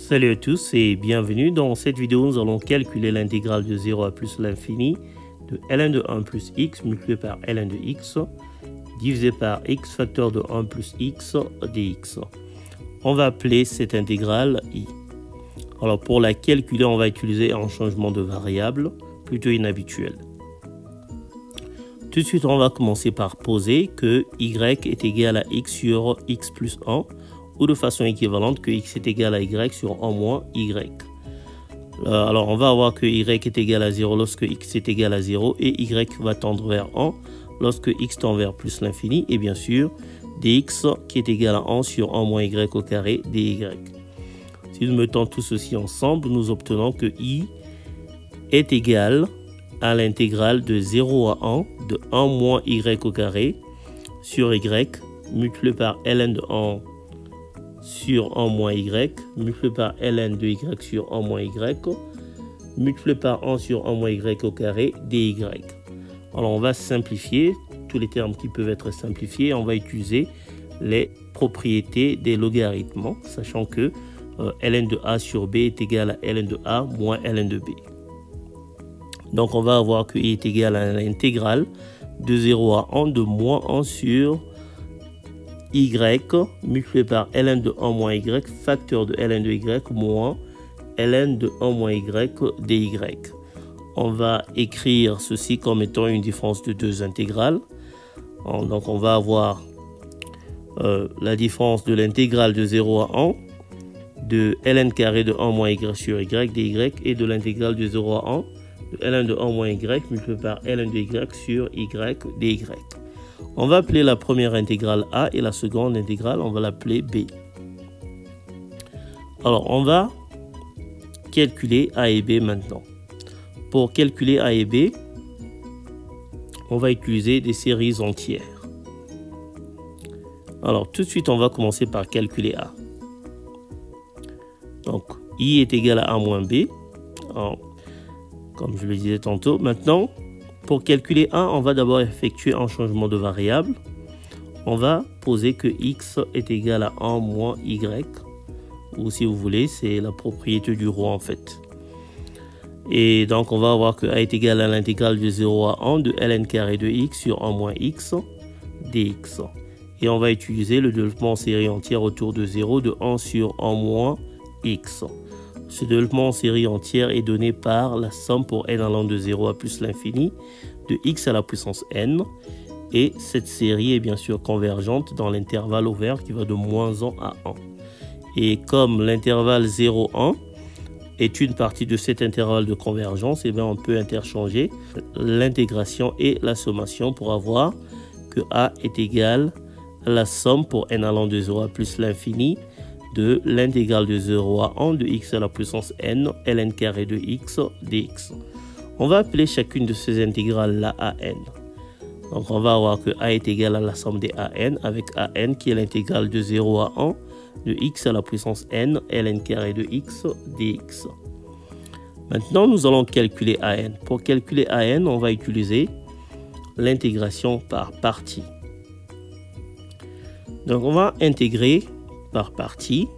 Salut à tous et bienvenue. Dans cette vidéo, nous allons calculer l'intégrale de 0 à plus l'infini de ln de 1 plus x multiplié par ln de x divisé par x facteur de 1 plus x dx. On va appeler cette intégrale i. Alors pour la calculer, on va utiliser un changement de variable plutôt inhabituel. Tout de suite, on va commencer par poser que y est égal à x sur x plus 1 ou de façon équivalente que x est égal à y sur 1 moins y. Alors on va avoir que y est égal à 0 lorsque x est égal à 0 et y va tendre vers 1 lorsque x tend vers plus l'infini et bien sûr dx qui est égal à 1 sur 1 moins y au carré dy. Si nous mettons tout ceci ensemble, nous obtenons que i est égal à l'intégrale de 0 à 1 de 1 moins y au carré sur y multiplié par ln de 1 sur 1 moins y multiplié par ln de y sur 1 moins y multiplié par 1 sur 1 moins y au carré dy. Alors on va simplifier tous les termes qui peuvent être simplifiés. On va utiliser les propriétés des logarithmes, sachant que ln de a sur b est égal à ln de a moins ln de b. Donc on va avoir que i est égal à l'intégrale de 0 à 1 de moins 1 sur y multiplié par ln de 1 moins y facteur de ln de y moins ln de 1 moins y dy. On va écrire ceci comme étant une différence de deux intégrales. Donc on va avoir la différence de l'intégrale de 0 à 1 de ln carré de 1 moins y sur y dy et de l'intégrale de 0 à 1 de ln de 1 moins y multiplié par ln de y sur y dy. On va appeler la première intégrale a et la seconde intégrale, on va l'appeler b. Alors, on va calculer a et b maintenant. Pour calculer a et b, on va utiliser des séries entières. Alors, tout de suite, on va commencer par calculer a. Donc, i est égal à a moins b, comme je le disais tantôt. Maintenant, pour calculer a, on va d'abord effectuer un changement de variable. On va poser que x est égal à 1 moins y, ou si vous voulez, c'est la propriété du rho en fait. Et donc, on va avoir que a est égal à l'intégrale de 0 à 1 de ln carré de x sur 1 moins x dx. Et on va utiliser le développement en série entière autour de 0 de 1 sur 1 moins x. Ce développement en série entière est donné par la somme pour n allant de 0 à plus l'infini de x à la puissance n. Et cette série est bien sûr convergente dans l'intervalle ouvert qui va de moins 1 à 1. Et comme l'intervalle 0,1 est une partie de cet intervalle de convergence, et bien on peut interchanger l'intégration et la sommation pour avoir que a est égal à la somme pour n allant de 0 à plus l'infini de l'intégrale de 0 à 1 de x à la puissance n ln carré de x dx. On va appeler chacune de ces intégrales là a n. Donc on va avoir que a est égal à la somme des a n avec a n qui est l'intégrale de 0 à 1 de x à la puissance n ln carré de x dx. Maintenant nous allons calculer a n. Pour calculer a n, on va utiliser l'intégration par partie. Donc on va intégrer par partie.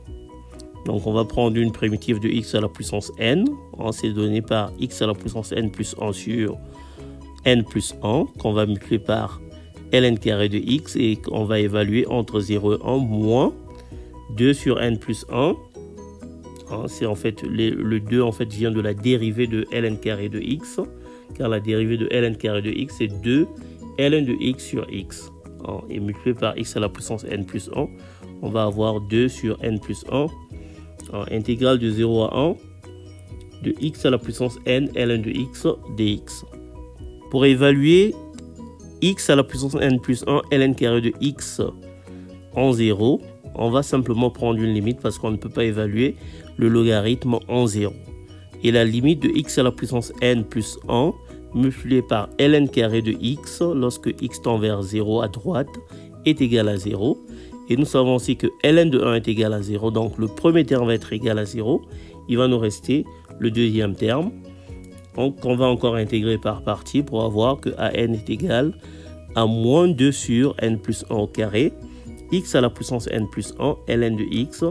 Donc on va prendre une primitive de x à la puissance n. C'est donné par x à la puissance n plus 1 sur n plus 1 qu'on va multiplier par ln carré de x et qu'on va évaluer entre 0 et 1 moins 2 sur n plus 1. C'est en fait le 2 en fait vient de la dérivée de ln carré de x, car la dérivée de ln carré de x est 2 ln de x sur x. Et multiplié par x à la puissance n plus 1, on va avoir 2 sur n plus 1, intégrale de 0 à 1 de x à la puissance n ln de x dx. Pour évaluer x à la puissance n plus 1 ln carré de x en 0, on va simplement prendre une limite parce qu'on ne peut pas évaluer le logarithme en 0. Et la limite de x à la puissance n plus 1 multiplié par ln carré de x lorsque x tend vers 0 à droite est égal à 0. Et nous savons aussi que ln de 1 est égal à 0. Donc le premier terme va être égal à 0. Il va nous rester le deuxième terme. Donc on va encore intégrer par partie pour avoir que an est égal à moins 2 sur n plus 1 au carré. X à la puissance n plus 1 ln de x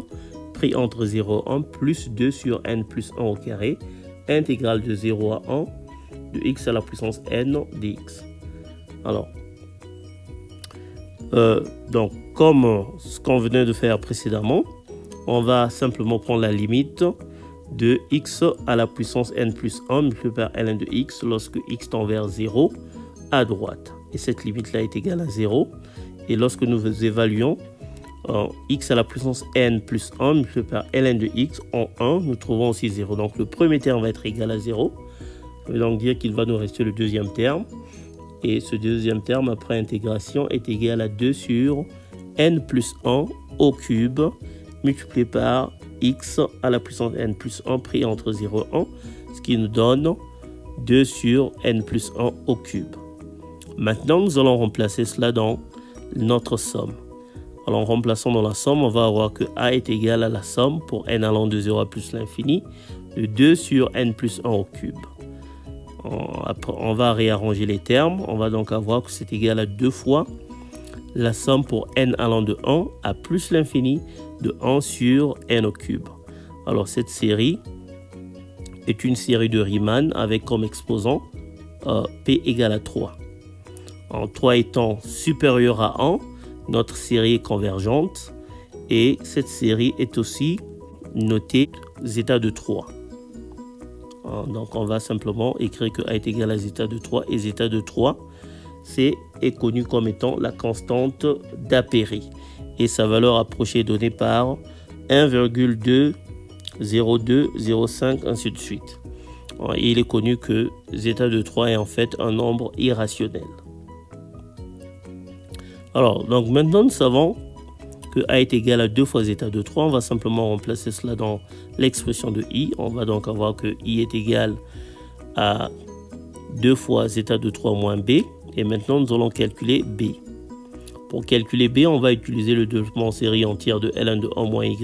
pris entre 0 et 1 plus 2 sur n plus 1 au carré, intégrale de 0 à 1 de x à la puissance n dx. Alors, donc comme ce qu'on venait de faire précédemment, on va simplement prendre la limite de x à la puissance n plus 1 multiplié par ln de x lorsque x tend vers 0 à droite. Et cette limite-là est égale à 0. Et lorsque nous évaluons x à la puissance n plus 1 multiplié par ln de x en 1, nous trouvons aussi 0. Donc le premier terme va être égal à 0. Ça veut donc dire qu'il va nous rester le deuxième terme. Et ce deuxième terme, après intégration, est égal à 2 sur n plus 1 au cube multiplié par x à la puissance n plus 1 pris entre 0 et 1, ce qui nous donne 2 sur n plus 1 au cube. Maintenant, nous allons remplacer cela dans notre somme. Alors, en remplaçant dans la somme, on va avoir que a est égal à la somme pour n allant de 0 à plus l'infini de 2 sur n plus 1 au cube. On va réarranger les termes. On va donc avoir que c'est égal à 2 fois la somme pour n allant de 1 à plus l'infini de 1 sur n au cube. Alors cette série est une série de Riemann avec comme exposant p égale à 3. En 3 étant supérieur à 1, notre série est convergente et cette série est aussi notée zeta de 3. Donc on va simplement écrire que a est égal à zeta de 3 et zeta de 3 est connu comme étant la constante d'Apéry et sa valeur approchée est donnée par 1,20205 ainsi de suite. Et il est connu que zeta de 3 est en fait un nombre irrationnel. Alors donc maintenant nous savons que a est égal à 2 fois zeta de 3. On va simplement remplacer cela dans l'expression de i. On va donc avoir que i est égal à 2 fois zeta de 3 moins b. Et maintenant, nous allons calculer b. Pour calculer b, on va utiliser le développement en série entière de ln de 1 moins y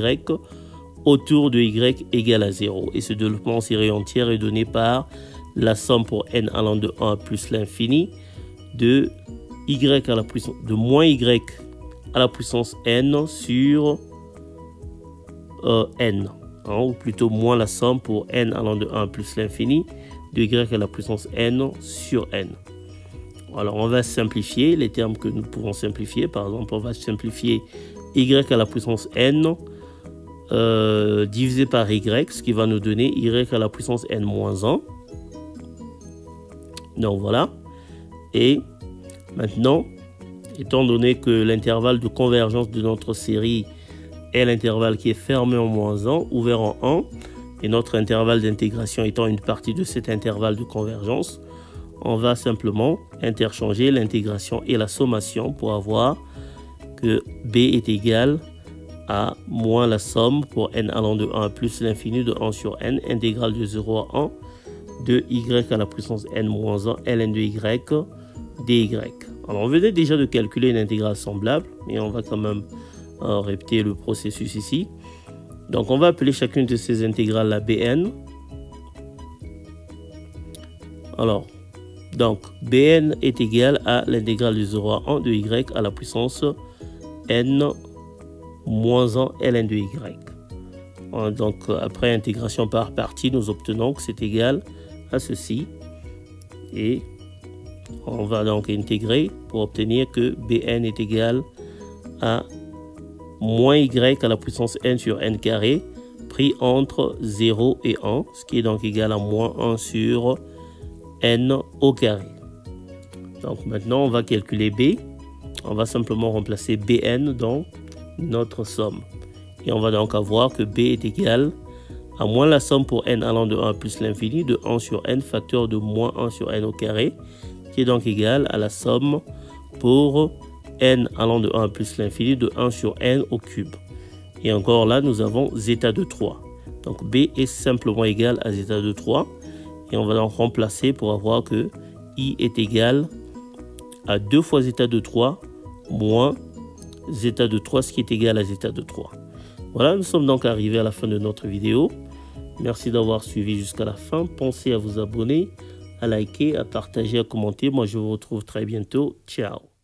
autour de y égale à 0. Et ce développement en série entière est donné par la somme pour n allant de 1 à plus l'infini de y à la puissance de moins y à la puissance n sur n. Ou plutôt moins la somme pour n allant de 1 à plus l'infini de y à la puissance n sur n. Alors on va simplifier les termes que nous pouvons simplifier. Par exemple, on va simplifier y à la puissance n divisé par y, ce qui va nous donner y à la puissance n moins 1. Donc voilà. Et maintenant, étant donné que l'intervalle de convergence de notre série est l'intervalle qui est fermé en moins 1, ouvert en 1, et notre intervalle d'intégration étant une partie de cet intervalle de convergence, on va simplement interchanger l'intégration et la sommation pour avoir que b est égal à moins la somme pour n allant de 1 à plus l'infini de 1 sur n, intégrale de 0 à 1 de y à la puissance n moins 1 ln de y dy. Alors on venait déjà de calculer une intégrale semblable, mais on va quand même répéter le processus ici. Donc on va appeler chacune de ces intégrales la bn. Alors, donc bn est égal à l'intégrale de 0 à 1 de y à la puissance n moins 1 ln de y. Donc après intégration par partie, nous obtenons que c'est égal à ceci. Et on va donc intégrer pour obtenir que bn est égal à moins y à la puissance n sur n carré pris entre 0 et 1, ce qui est donc égal à moins 1 sur n au carré. Donc maintenant on va calculer b. On va simplement remplacer bn dans notre somme. Et on va donc avoir que b est égal à moins la somme pour n allant de 1 à plus l'infini de 1 sur n facteur de moins 1 sur n au carré, qui est donc égal à la somme pour n allant de 1 à plus l'infini de 1 sur n au cube. Et encore là, nous avons zeta de 3. Donc b est simplement égal à zeta de 3. Et on va donc remplacer pour avoir que i est égal à 2 fois zeta de 3 moins zeta de 3, ce qui est égal à zeta de 3. Voilà, nous sommes donc arrivés à la fin de notre vidéo. Merci d'avoir suivi jusqu'à la fin. Pensez à vous abonner, à liker, à partager, à commenter. Moi, je vous retrouve très bientôt. Ciao.